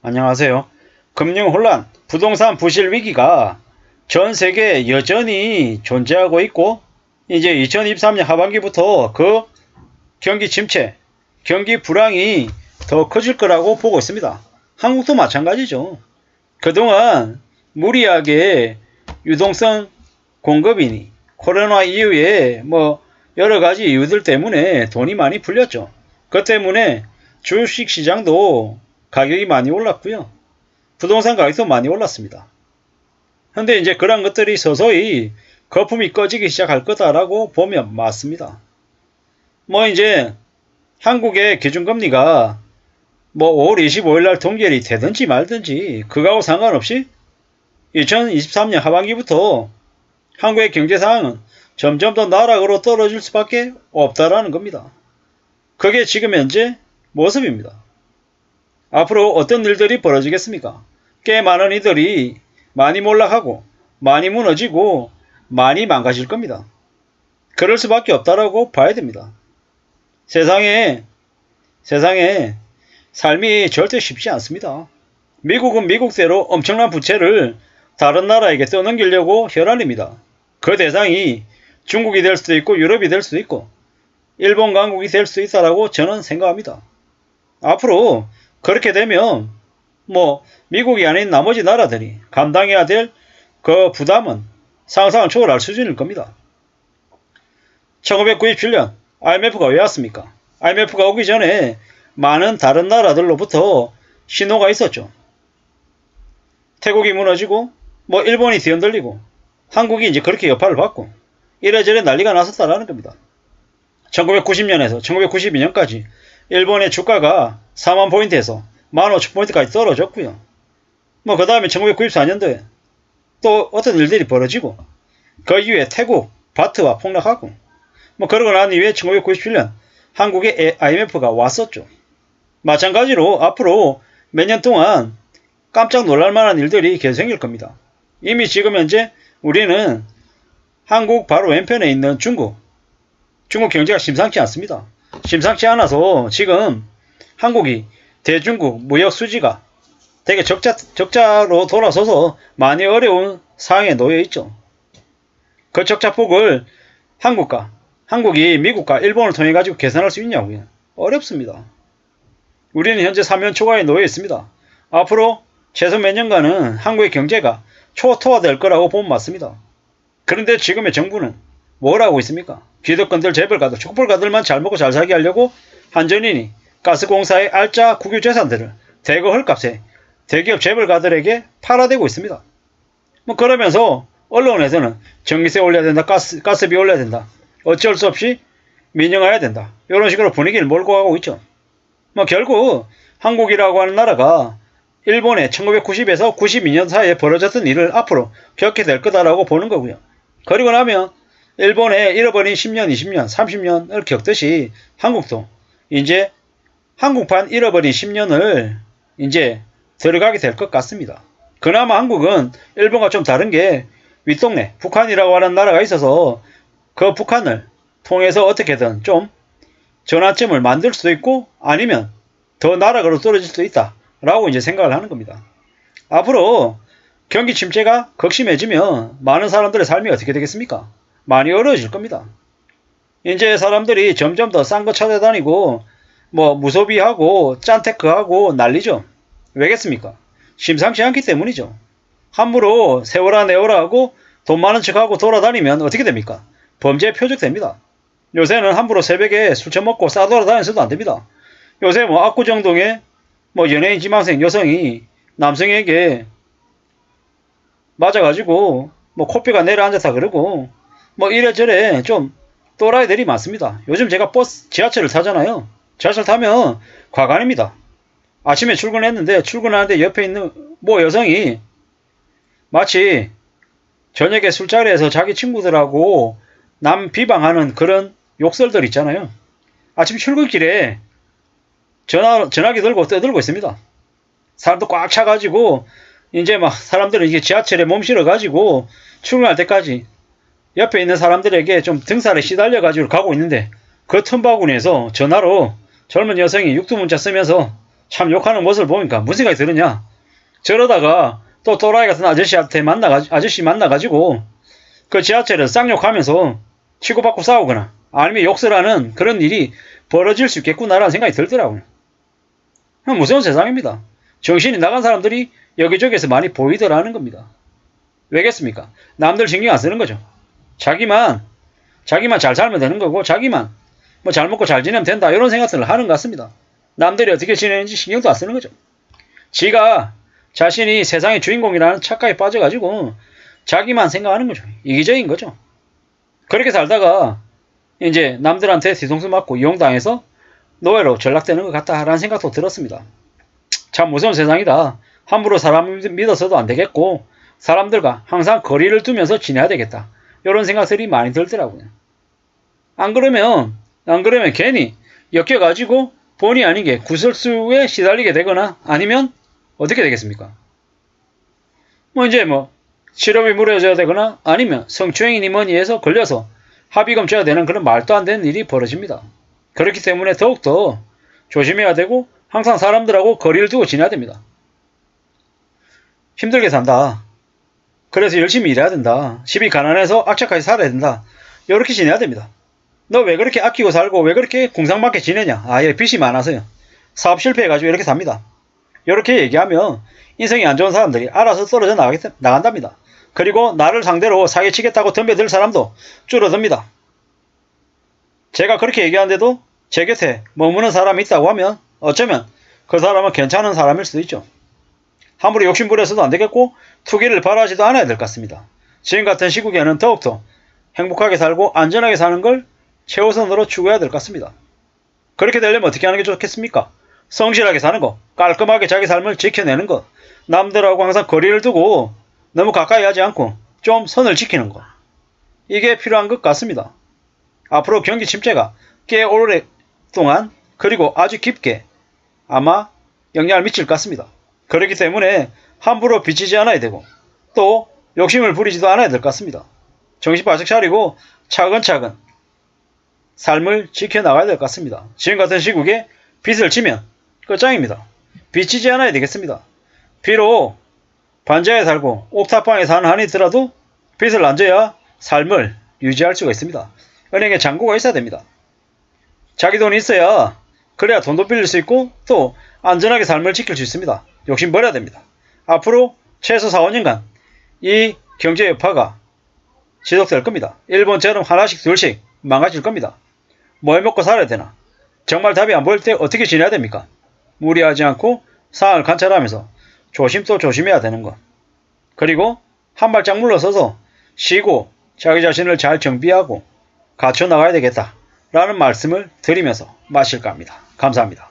안녕하세요. 금융혼란, 부동산 부실 위기가 전 세계에 여전히 존재하고 있고, 이제 2023년 하반기부터 그 경기 침체, 경기 불황이 더 커질 거라고 보고 있습니다. 한국도 마찬가지죠. 그동안 무리하게 유동성 공급이니 코로나 이후에 여러 가지 이유들 때문에 돈이 많이 풀렸죠. 그 때문에 주식 시장도 가격이 많이 올랐고요. 부동산 가격도 많이 올랐습니다. 근데 이제 그런 것들이 서서히 거품이 꺼지기 시작할 거다라고 보면 맞습니다. 이제 한국의 기준금리가 5월 25일 날 동결이 되든지 말든지 그거하고 상관없이 2023년 하반기부터 한국의 경제 상황은 점점 더 나락으로 떨어질 수밖에 없다라는 겁니다. 그게 지금 현재 모습입니다. 앞으로 어떤 일들이 벌어지겠습니까? 꽤 많은 이들이 많이 몰락하고 많이 무너지고 많이 망가질 겁니다. 그럴 수밖에 없다라고 봐야 됩니다. 세상에 삶이 절대 쉽지 않습니다. 미국은 미국대로 엄청난 부채를 다른 나라에게 떠넘기려고 혈안입니다. 그 대상이 중국이 될 수도 있고 유럽이 될 수도 있고 일본 강국이 될 수도 있다라고 저는 생각합니다. 앞으로 그렇게 되면 미국이 아닌 나머지 나라들이 감당해야 될 그 부담은 상상을 초월할 수준일 겁니다. 1997년 IMF가 왜 왔습니까? IMF가 오기 전에 많은 다른 나라들로부터 신호가 있었죠. 태국이 무너지고 일본이 뒤흔들리고 한국이 이제 그렇게 여파를 받고 이래저래 난리가 났었다라는 겁니다. 1990년에서 1992년까지 일본의 주가가 4만 포인트에서 15,000포인트까지 떨어졌고요. 그 다음에 1994년도에 또 어떤 일들이 벌어지고 그 이후에 태국 바트와 폭락하고 그러고 난 이후에 1997년 한국에 IMF가 왔었죠. 마찬가지로 앞으로 몇 년 동안 깜짝 놀랄만한 일들이 계속 생길 겁니다. 이미 지금 현재 우리는 한국 바로 왼편에 있는 중국 경제가 심상치 않습니다. 심상치 않아서 지금 한국이 대중국 무역 수지가 되게 적자로 돌아서서 많이 어려운 상황에 놓여 있죠. 그 적자폭을 한국이 미국과 일본을 통해 가지고 계산할 수 있냐고요. 어렵습니다. 우리는 현재 사면초가에 놓여 있습니다. 앞으로 최소 몇 년간은 한국의 경제가 초토화될 거라고 보면 맞습니다. 그런데 지금의 정부는 뭘 하고 있습니까? 기득권들, 재벌가들, 촛불가들만 잘 먹고 잘 살게 하려고 한전이니 가스공사의 알짜 국유재산들을 대거 헐값에 대기업 재벌가들에게 팔아대고 있습니다. 그러면서 언론에서는 전기세 올려야 된다, 가스비 올려야 된다, 어쩔 수 없이 민영화해야 된다, 이런 식으로 분위기를 몰고 가고 있죠. 결국 한국이라고 하는 나라가 일본의 1990에서 92년 사이에 벌어졌던 일을 앞으로 겪게 될 거다라고 보는 거고요. 그리고 나면 일본의 잃어버린 10년, 20년, 30년을 겪듯이 한국도 이제 한국판 잃어버린 10년을 이제 들어가게 될 것 같습니다. 그나마 한국은 일본과 좀 다른 게 윗동네 북한이라고 하는 나라가 있어서 그 북한을 통해서 어떻게든 좀 전환점을 만들 수도 있고 아니면 더 나락으로 떨어질 수도 있다 라고 이제 생각을 하는 겁니다. 앞으로 경기 침체가 극심해지면 많은 사람들의 삶이 어떻게 되겠습니까? 많이 어려워질 겁니다. 이제 사람들이 점점 더 싼 거 찾아다니고 무소비하고 짠테크하고 난리죠. 왜겠습니까? 심상치 않기 때문이죠. 함부로 세워라 내워라 하고 돈 많은 척하고 돌아다니면 어떻게 됩니까? 범죄에 표적됩니다. 요새는 함부로 새벽에 술 처먹고 싸돌아다녀서도 안됩니다. 요새 압구정동에 연예인 지망생 여성이 남성에게 맞아가지고 코피가 내려앉았다 그러고 이래저래 좀 또라이들이 많습니다. 요즘 제가 지하철을 타잖아요. 지하철 타면 과간입니다. 아침에 출근했는데 출근하는데 옆에 있는 여성이 마치 저녁에 술자리에서 자기 친구들하고 남 비방하는 그런 욕설들 있잖아요. 아침 출근길에 전화기 들고 떠들고 있습니다. 사람도 꽉 차가지고 이제 사람들은 이게 지하철에 몸 실어가지고 출근할 때까지 옆에 있는 사람들에게 좀 등살에 시달려가지고 가고 있는데 그 틈바구니에서 전화로 젊은 여성이 육두문자 쓰면서 참 욕하는 모습을 보니까 무슨 생각이 드느냐. 저러다가 또 또라이 같은 아저씨 만나가지고 그 지하철에서 쌍욕하면서 치고받고 싸우거나 아니면 욕설하는 그런 일이 벌어질 수 있겠구나라는 생각이 들더라고요. 무서운 세상입니다. 정신이 나간 사람들이 여기저기에서 많이 보이더라는 겁니다. 왜겠습니까? 남들 신경 안 쓰는 거죠. 자기만 잘 살면 되는 거고 자기만 뭐 잘 먹고 잘 지내면 된다 이런 생각들을 하는 것 같습니다. 남들이 어떻게 지내는지 신경도 안 쓰는 거죠. 지가 자신이 세상의 주인공이라는 착각에 빠져가지고 자기만 생각하는 거죠. 이기적인 거죠. 그렇게 살다가 이제 남들한테 뒤통수 맞고 이용당해서 노예로 전락되는 것 같다라는 생각도 들었습니다. 참 무서운 세상이다. 함부로 사람을 믿어서도 안 되겠고 사람들과 항상 거리를 두면서 지내야 되겠다. 이런 생각들이 많이 들더라고요. 안 그러면 괜히 엮여가지고 본의 아니게 구설수에 시달리게 되거나 아니면 어떻게 되겠습니까? 이제 치료비 물어줘야 되거나 아니면 성추행이니 뭐니 해서 걸려서 합의금 줘야 되는 그런 말도 안 되는 일이 벌어집니다. 그렇기 때문에 더욱더 조심해야 되고 항상 사람들하고 거리를 두고 지내야 됩니다. 힘들게 산다. 그래서 열심히 일해야 된다. 집이 가난해서 악착같이 살아야 된다. 이렇게 지내야 됩니다. 너 왜 그렇게 아끼고 살고 왜 그렇게 공상받게 지내냐. 빚이 많아서요. 사업 실패해가지고 이렇게 삽니다. 이렇게 얘기하면 인성이 안 좋은 사람들이 알아서 떨어져 나간답니다. 그리고 나를 상대로 사기치겠다고 덤벼들 사람도 줄어듭니다. 제가 그렇게 얘기하는데도 제 곁에 머무는 사람이 있다고 하면 어쩌면 그 사람은 괜찮은 사람일 수도 있죠. 함부로 욕심부려서도 안 되겠고 투기를 바라지도 않아야 될 것 같습니다. 지금 같은 시국에는 더욱더 행복하게 살고 안전하게 사는 걸 최우선으로 추구해야 될 것 같습니다. 그렇게 되려면 어떻게 하는 게 좋겠습니까? 성실하게 사는 것, 깔끔하게 자기 삶을 지켜내는 것, 남들하고 항상 거리를 두고 너무 가까이 하지 않고 좀 선을 지키는 것. 이게 필요한 것 같습니다. 앞으로 경기 침체가 꽤 오랫동안 그리고 아주 깊게 아마 영향을 미칠 것 같습니다. 그렇기 때문에 함부로 비치지 않아야 되고 또 욕심을 부리지도 않아야 될 것 같습니다. 정신 바짝 차리고 차근차근 삶을 지켜나가야 될 것 같습니다. 지금 같은 시국에 빚을 지면 끝장입니다. 비치지 않아야 되겠습니다. 비록 반지하에 살고 옥탑방에 사는 한이 있더라도 빚을 안 져야 삶을 유지할 수가 있습니다. 은행에 잔고가 있어야 됩니다. 자기 돈이 있어야 그래야 돈도 빌릴 수 있고 또 안전하게 삶을 지킬 수 있습니다. 욕심 버려야 됩니다. 앞으로 최소 4, 5년간 이 경제 여파가 지속될 겁니다. 일본처럼 하나씩 둘씩 망가질 겁니다. 뭘 먹고 살아야 되나? 정말 답이 안 보일 때 어떻게 지내야 됩니까? 무리하지 않고 상황을 관찰하면서 조심 또 조심해야 되는 것. 그리고 한 발짝 물러서서 쉬고 자기 자신을 잘 정비하고 갖춰 나가야 되겠다 라는 말씀을 드리면서 마실까 합니다. 감사합니다.